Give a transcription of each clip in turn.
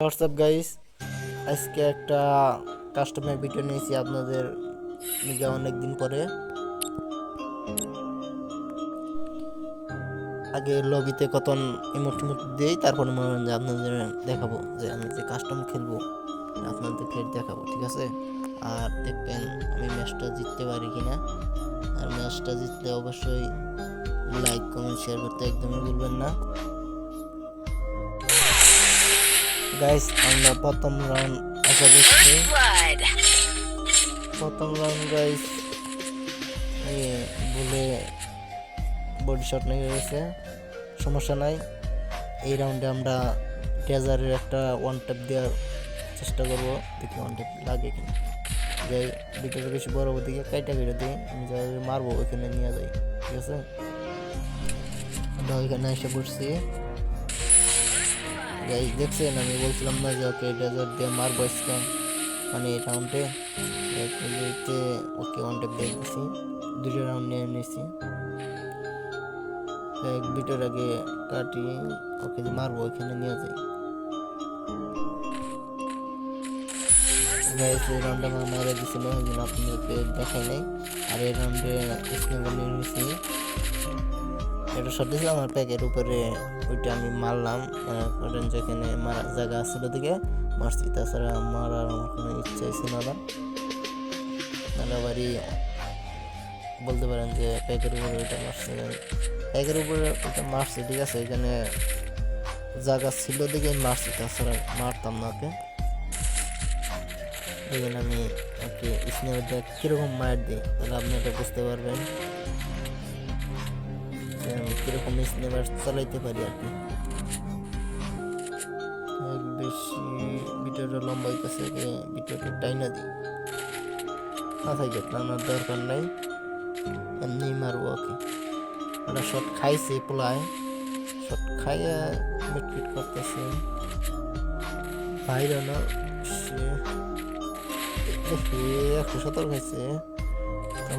WhatsApp guys, আজকে একটা customer video নিয়েছি আপনাদের নিয়ে অনেক দিন পরে। আগে লবিতে কত ইমোট দিই, তারপরে মনে হয় যে আপনাদের দেখাবো যে আমি যে কাস্টম খেলবো, আপনাদেরকে দেখাবো, ঠিক আছে? আর দেখবেন আমি ম্যাচটা জিততে পারি কিনা। আর ম্যাচটা জিতলে অবশ্যই লাইক কমেন্ট শেয়ার করতে একদমই ভুলবেন না গাইস। আমরা প্রথম রাউন্ড আশা করছি। প্রথম রাউন্ড গাইস বলে বডি শট নিয়ে গেছে, সমস্যা নাই। এই রাউন্ডে আমরা ডেজারের একটা ওয়ান ট্যাপ দেওয়ার চেষ্টা করবো, দেখি ওয়ান ট্যাপ লাগে কিনা। যাই ভিডিওটা বেশি বড় দিকে কাইটা কেটে দিই, আমি যাই মারবো ওইখানে নিয়ে যাই, ঠিক আছে? আমরা ওইখানে এসে পড়ছি। যাই দেখছেন, আমি বলছিলাম না যে ওকে ডেজার দিয়ে মারবো স্ক্যাম, মানে এই রাউন্ডে ওকে ওয়ান ট্যাপ দিয়ে দিছি, দুটো রাউন্ড নিয়ে নিয়েছি। এক বিটের আগে কাটি, ওকে যে মারবো ওইখানে নিয়ে যাই। এই রাউন্ডে আমার মেরে দিছিল, ওই জন্য আপনাদেরকে দেখাই নাই। আর এই রাউন্ডে স্নেপার নিয়ে নিয়েছি, এটা শট দিয়েছিলাম আমার প্যাকের উপরে, ওইটা আমি মারলাম। করেন যেখানে মারার জায়গা ছিল দিকে মারছি, তাছাড়া মারার আমার কোনো ইচ্ছা ছিল না। আপনারা বাড়ি বলতে পারেন যে প্যাকের উপরে ওইটা মারছে, প্যাকের উপরে ওইটা মারছি, ঠিক আছে? এখানে জায়গা ছিল দিকে মারছি, তাছাড়া মারতাম না ওকে। এই জন্য আমি ওকে স্নেপারটা কীরকম মার দিই, তাহলে আপনি এটা বুঝতে পারবেন যে আমি কীরকম স্নেপার চালাইতে পারি আর কি। বেশি ভিডিওটা লম্বা হইতেছে, ভিডিওটা টাইনা দিই, মাথায় গেট টানার দরকার নাই, এমনি মারবো ওকে। ওটা শট খাইছে, পোলায় শট খাইয়া মিটকিট করতেছে বাইরে না, সে 117 খাইছে।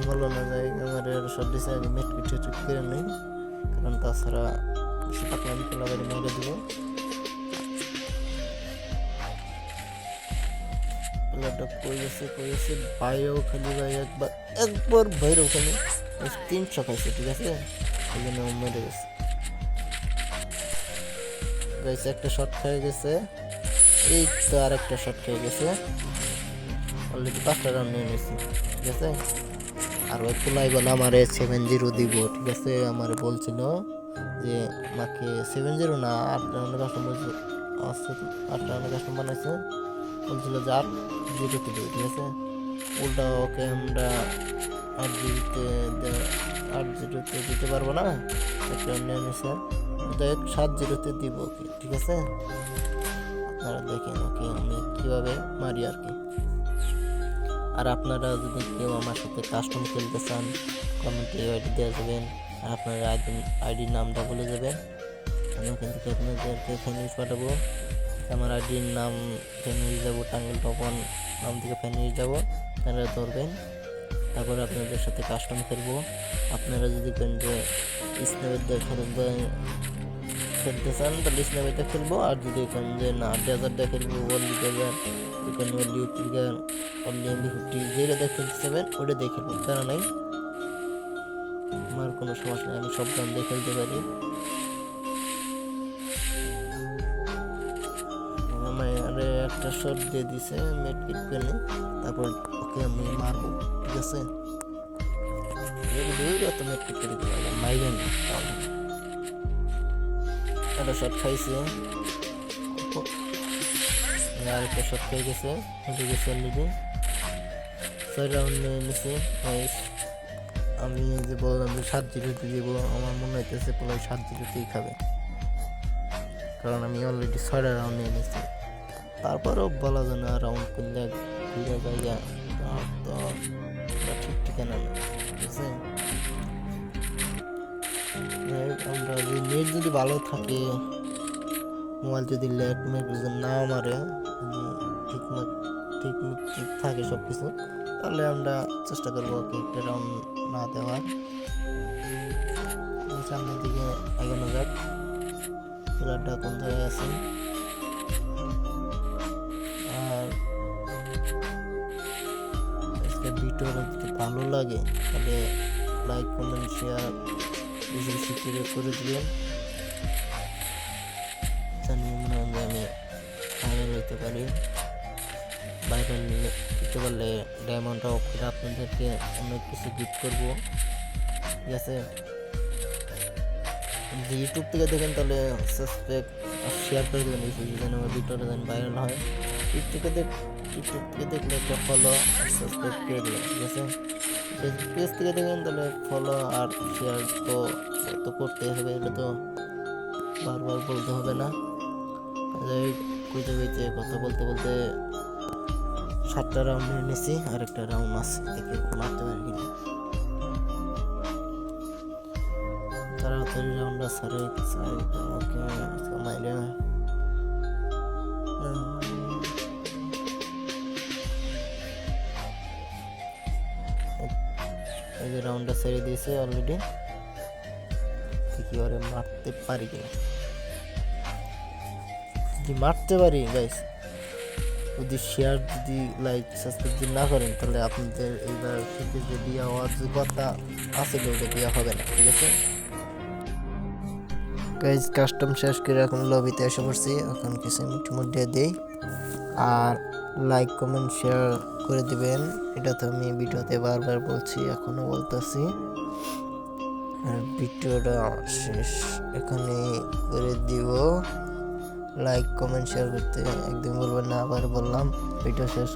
বললো না যাই আমার শট দিছে, আগে মিটকিট টিটকিট করে নেই, কারণ তাছাড়া সে পাকলাম পোলা বাইরে মেরে দিব। পোলাটা কই গেছে বাইরেও খালি, ভাই একবার বাইরেও খালি 300 খাইছে, ঠিক আছে? এই জন্য মেরে গেছে গাইছে। একটা শট খেয়ে গেছে, এই তো আর একটা শট খেয়ে গেছে। অলরেডি 5টা রাউন্ড নিয়ে নিয়েছি, ঠিক আছে? আর ওই পোলাই বলে আমারে 7-0 দিব, ঠিক আছে? আমার বলছিল যে আমাকে 7-0 না, 8 রাউন্ডে কাস্টমার আছে, 8 রাউন্ডে কাস্টমার বানাইছে, বলছিল যে 8-0 দেবে, ঠিক আছে? উল্টা ওকে আমরা 8-0 দিতে পারবো না, একটা নিয়ে নিছে, 7-0 দিব ওকে, ঠিক আছে? আপনারা দেখেন ওকে আমি কীভাবে মারি আর কি। আর আপনারা যদি কেউ আমার সাথে কাস্টম খেলতে চান, কমেন্টে আইডি দেওয়া যাবেন, আর আপনার আইডির নামটা বলে যাবেন, আমি ওখান থেকে আপনাদেরকে ফ্যান নিউজ পাঠাবো। আমার আইডির নাম ফ্যান নিউজ যাবো, টাঙ্গেল টপন নাম থেকে ফ্যান নিউজ যাবো, আপনারা ধরবেন। তারপরে আপনাদের সাথে কাস্টম খেলবো। আপনারা যদি কেন যে স্ন্যাপের খেলতে চান তাহলে স্ন্যাপেরটা খেলবো, আর যদি কেন যে না ডেজার্টটা খেলবো, ওয়ার্ল্ড ডেজার্ট, এখানে ওয়ার্ল্ড ট্রিগার, ওয়ার্ল্ড এমবি50 যেটা দিয়ে খেলতে চাবেন ওটা দিয়ে খেলবো, তারা নাই, আমার কোনো সমস্যা নেই, আমি সব গান দিয়ে খেলতে পারি। আমার একটা শট দিয়ে দিছে মেড কিট পেলে, তারপর ওকে আমি মারবো, ঠিক আছে? তো মেড কিট করে দিলাম, মাইবেন একটা শট খাইছে, আরেকটা শট খেয়ে গেছে, হেঁটে গেছে অলরেডি। 6 রাউন্ড নিয়ে নিছে। আমি যে বললাম যে 7-0 দিব, আমার মনে হইতেছে প্রায় 7-0 খাবে, কারণ আমি অলরেডি 6টা রাউন্ড নিয়ে নিছি। তারপরেও বলা যায় না, রাউন্ড করলে ঘুরে জায়গা তো ঠিক ঠিকানা না, ঠিক আছে? আমরা যদি নেট যদি ভালো থাকে, মোবাইল যদি ল্যাগ না মারে, যদি ঠিক থাকে সব কিছু, তাহলে আমরা চেষ্টা করবো ওকে একটা রাউন্ড না দেওয়ার। সামনের দিকে এগোনো যাক, প্লেয়ারটা কোন জায়গায় আছে। একটা ভিডিওটা যদি ভালো লাগে তাহলে লাইক কমেন্ট শেয়ার বেশি বেশি করে দিবেন, জানিয়ে মনে হয় যে আমি ভাইরাল হইতে পারি। ভাইরাল হতে পারলে ডায়মন্ড অফ করে আপনাদেরকে অনেক কিছু গিফট করবো, ঠিক আছে? যদি ইউটিউব থেকে দেখেন তাহলে সাবস্ক্রাইব আর শেয়ার করে দেবেন, যেন আমার ভিডিওটা যেন ভাইরাল হয়। টিকটক থেকে দেখলে একটা ফলো আর সাবস্ক্রাইব করে দেবেন, ঠিক আছে? ফেসবুক পেজ থেকে দেখেন তাহলে ফলো আর শেয়ার তো করতেই হবে, এটা তো বারবার বলতে হবে না। কইতে কথা বলতে বলতে 7টা রাউন্ড নিয়ে নিয়েছি, আর একটা রাউন্ড আছে, দেখে মারতে পারি কিনা। তাড়াতাড়ি রাউন্ডটা সারে ওকে মাইরে এই যে রাউন্ডটা ছেড়ে দিয়েছে অলরেডি, দেখি ওরে মারতে পারি কিনা। যদি মারতে পারি গাইস, যদি শেয়ার যদি লাইক সাবস্ক্রাইব যদি না করেন তাহলে আপনাদের এইবার থেকে যে দেওয়া হওয়ার যে কথা আছে ওটা দেওয়া হবে না, ঠিক আছে গাইস? কাস্টম শেষ করে এখন লবিতে এসে পড়ছি, এখন কিছু মধ্যে দিই আর লাইক কমেন্ট শেয়ার করে দিবেন, এটা তো আমি ভিডিওতে বারবার বলছি, এখনো বলতেছি। আর ভিডিওটা শেষ এখানে করে দিব, লাইক কমেন্ট শেয়ার করতে একদম বলবেন না, আবার বললাম ভিডিও শেষ